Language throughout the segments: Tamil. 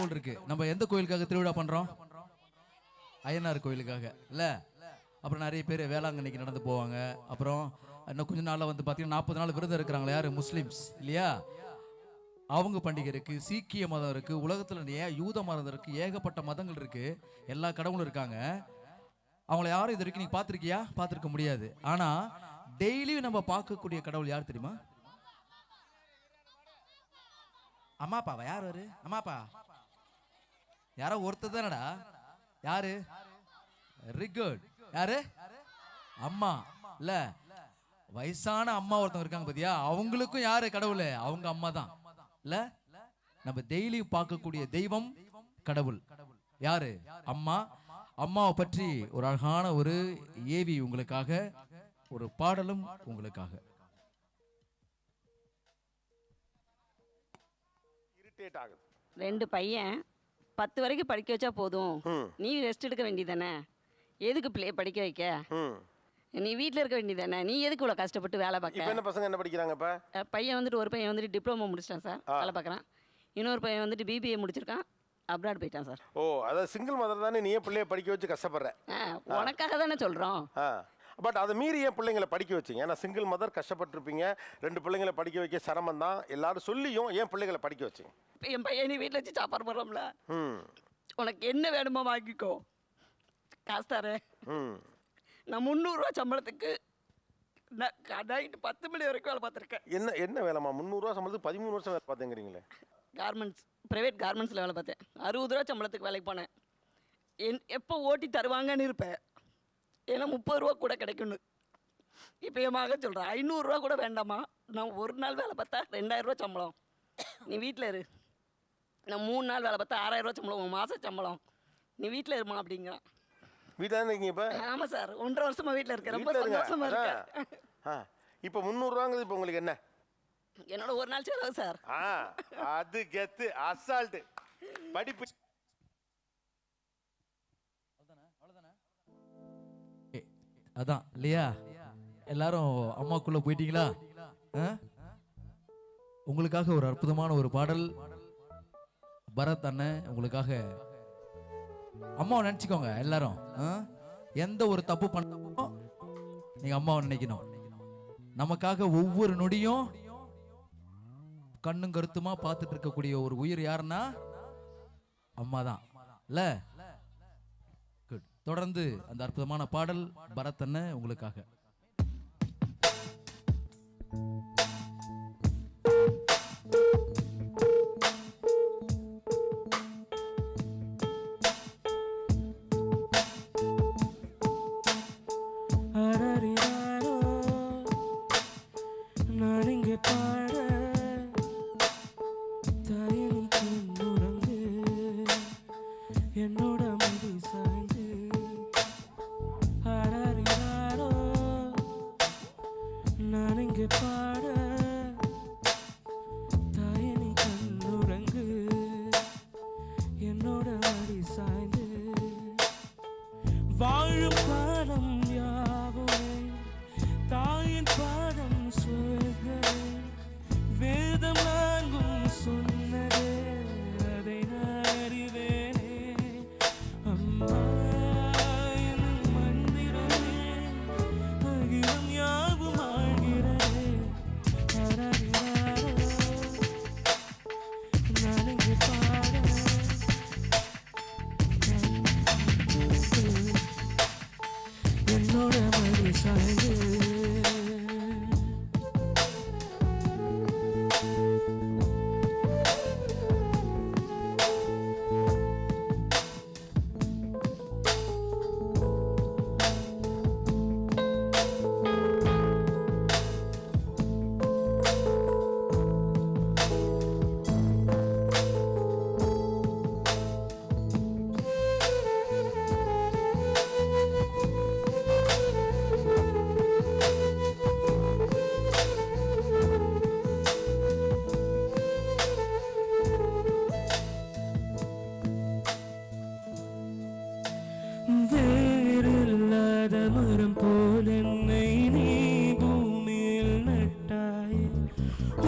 கடவுள் இருக்கு. நம்ம எந்த கோயிலுக்காக திருவிழா பண்றோம்? அய்யனார் கோயிலுக்காக இல்ல. அப்புறம் நிறைய பேர் வேளாங்கண்ணிக்கு நடந்து போவாங்க. அப்புறம் இன்னும் கொஞ்ச நாள்ல வந்து பாத்தீங்கன்னா 40 நாள் விரதம் இருக்கிறாங்களா யாரு? முஸ்லிம்ஸ் இல்லையா? அவங்க பண்டிகை இருக்கு, சீக்கிய மதம் இருக்கு, உலகத்துல யூத மதம் இருக்கு, ஏகப்பட்ட மதங்கள் இருக்கு, எல்லா கடவுளும் இருக்காங்க. அவங்கள யாரும் இது வரைக்கும் நீங்க பாத்திருக்கியா? பாத்திருக்க முடியாது. ஆனா டெய்லியும் நம்ம பார்க்கக்கூடிய கடவுள் யார் தெரியுமா? அம்மாப்பாவா? யார் அவரு? அம்மாப்பா யாரோ ஒருத்தர் தானடா. யாரு? Very good. யாரு? அம்மா இல்ல. வயசான அம்மா ஒருத்தவங்க இருக்காங்க பாத்தியா, அவங்களுக்கும் யாரு கடவுள்? அவங்க அம்மா தான் இல்ல. நம்ம டெய்லியும் பார்க்கக்கூடிய தெய்வம் கடவுள் யாரு? அம்மா. அம்மாவை பற்றி ஒரு அழகான ஒரு ஏவி உங்களுக்காக, ஒரு பாடலும் உங்களுக்காக. ரெண்டு பையன் 10 வரைக்கும் படிக்க வச்சா போதும், நீ ரெஸ்ட் எடுக்க வேண்டியதானே, எதுக்கு பிள்ளைய படிக்க வைக்க, நீ வீட்டில் இருக்க வேண்டியதானே, நீ எதுக்கு இவ்வளோ கஷ்டப்பட்டு வேலை பார்க்க? என்ன பசங்க என்ன படிக்கிறாங்க இப்போ? பையன் வந்துட்டு ஒரு பையன் வந்துட்டு டிப்ளமோ முடிச்சிட்டான் சார், வேலை பார்க்குறான். இன்னொரு பையன் வந்துட்டு பிபிஏ முடிச்சிருக்கான், அப்ராட் போயிட்டான் சார். ஓ, அதாவது சிங்கிள் மதர் தானே நீ ஏன் பிள்ளைய படிக்க வச்சு கஷ்டப்படுற? உனக்காக தானே சொல்கிறோம். பட் அதை மீறி ஏன் பிள்ளைங்களை படிக்க வச்சிங்க? ஏன்னா சிங்கிள் மதர் கஷ்டப்பட்டுருப்பீங்க, 2 பிள்ளைங்களை படிக்க வைக்க சிரமம் தான் எல்லாரும் சொல்லியும் ஏன் பிள்ளைகளை படிக்க வச்சிங்க? என் பையன் நீ வீட்டில் வச்சு சாப்பாடு போடுறோம்ல, உனக்கு என்ன வேணுமோ வாங்கிக்கோ, காசு தரேன். நான் 300 ரூபா சம்பளத்துக்கு நைட்டு 10 மணி வரைக்கும் வேலை பார்த்துருக்கேன். என்ன வேலைமா? 300 ரூபா சம்பளத்துக்கு 13 வருஷம் வேலை பார்த்தேங்கிறீங்களே? கார்மெண்ட்ஸ், ப்ரைவேட் கார்மெண்ட்ஸில் வேலை பார்த்தேன். 60 ரூபா சம்பளத்துக்கு வேலைக்கு போனேன். எப்போ ஓட்டி தருவாங்கன்னு இருப்பேன், ஏன்னா 30 ரூபா கூட கிடைக்கும்னு. இப்போ என் மகன் சொல்கிறேன் 500 ரூபா கூட வேண்டாமா, நான் ஒரு நாள் வேலை பார்த்தா 2000 ரூபா சம்பளம், நீ வீட்டில் இரு. நான் 3 நாள் வேலை பார்த்தா 6000 ரூபா சம்பளம், உன் மாத சம்பளம், நீ வீட்டில் இருமா அப்படிங்கிறான். வீட்டில் தான் இருக்கீங்க இப்போ? ஆமாம் சார், 1.5 வருஷமாக வீட்டில் இருக்கேன், ரொம்ப சந்தோஷமா இருக்கேன். இப்போ 300 ரூபாங்கிறது இப்போ உங்களுக்கு என்ன? என்னோட ஒரு நாள் செலவு சார். அது கெத்து, அசால்ட்டு படிப்பு. அதான் இல்லையா? எல்லாரும் அம்மாக்குள்ள போயிட்டீங்களா? உங்களுக்காக ஒரு அற்புதமான ஒரு பாடல். பரத் அண்ணன் உங்களுக்காக. அம்மாவை நினைச்சுக்கோங்க எல்லாரும். எந்த ஒரு தப்பு பண்ணாமோ நீங்க அம்மாவை நினைக்கணும். நமக்காக ஒவ்வொரு நொடியும் கண்ணும் கருத்துமா பார்த்துட்டு இருக்கக்கூடிய ஒரு உயிர் யாருன்னா அம்மா தான் இல்ல. குட். தொடர்ந்து அந்த அற்புதமான பாடல் பரத் அண்ணன் உங்களுக்காக.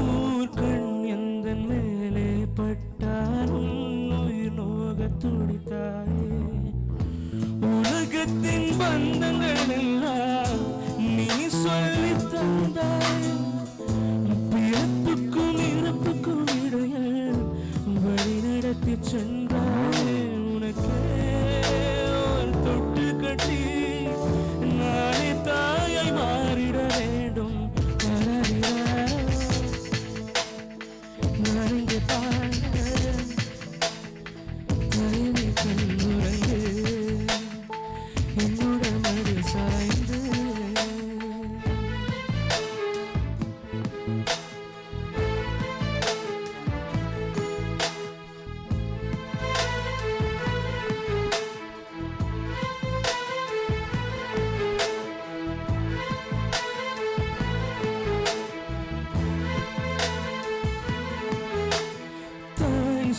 ஊர்கண் எந்த மேலே பட்டார் உயிர் துடித்தாயே உலகத்தின் பந்தங்கள் எல்லாம் நீ சொல்லி தந்தாய் பிறப்புக்கும் இறப்புக்கும் இடையில் வழி நடத்தி சென்றாய் உனக்கே ஒரு தொட்டு கட்டி நானே தாயாய் மாறிட வேண்டும் நான் இங்கே தயவி கண்ணுறங்கு என்னோட மடி சாய்ந்து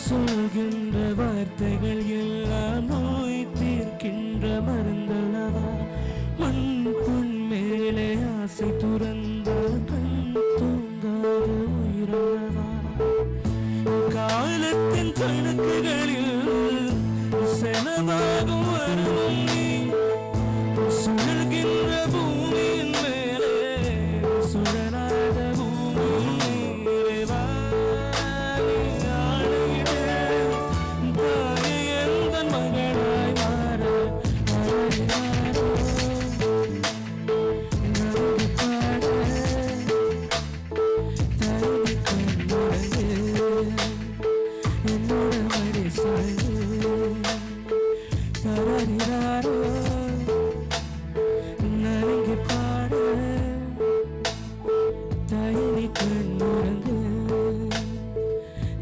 சொல்கின்ற வார்த்தைகள் எல்லாம் நோய் தீர்க்கின்ற மருந்தல்லவா மண் பொன் மேலே ஆசை துறந்தால் கண் தூங்காத உயிரல்லவா காலத்தின் கணக்குகளில் செலவாகும் வருவம் நீ சுழல்கின்ற பூமியின் மேலே சுழலாத பூமி இறைவா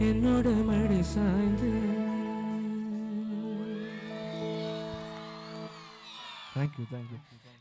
என்னோட மடி சாய்ந்து. Thank you.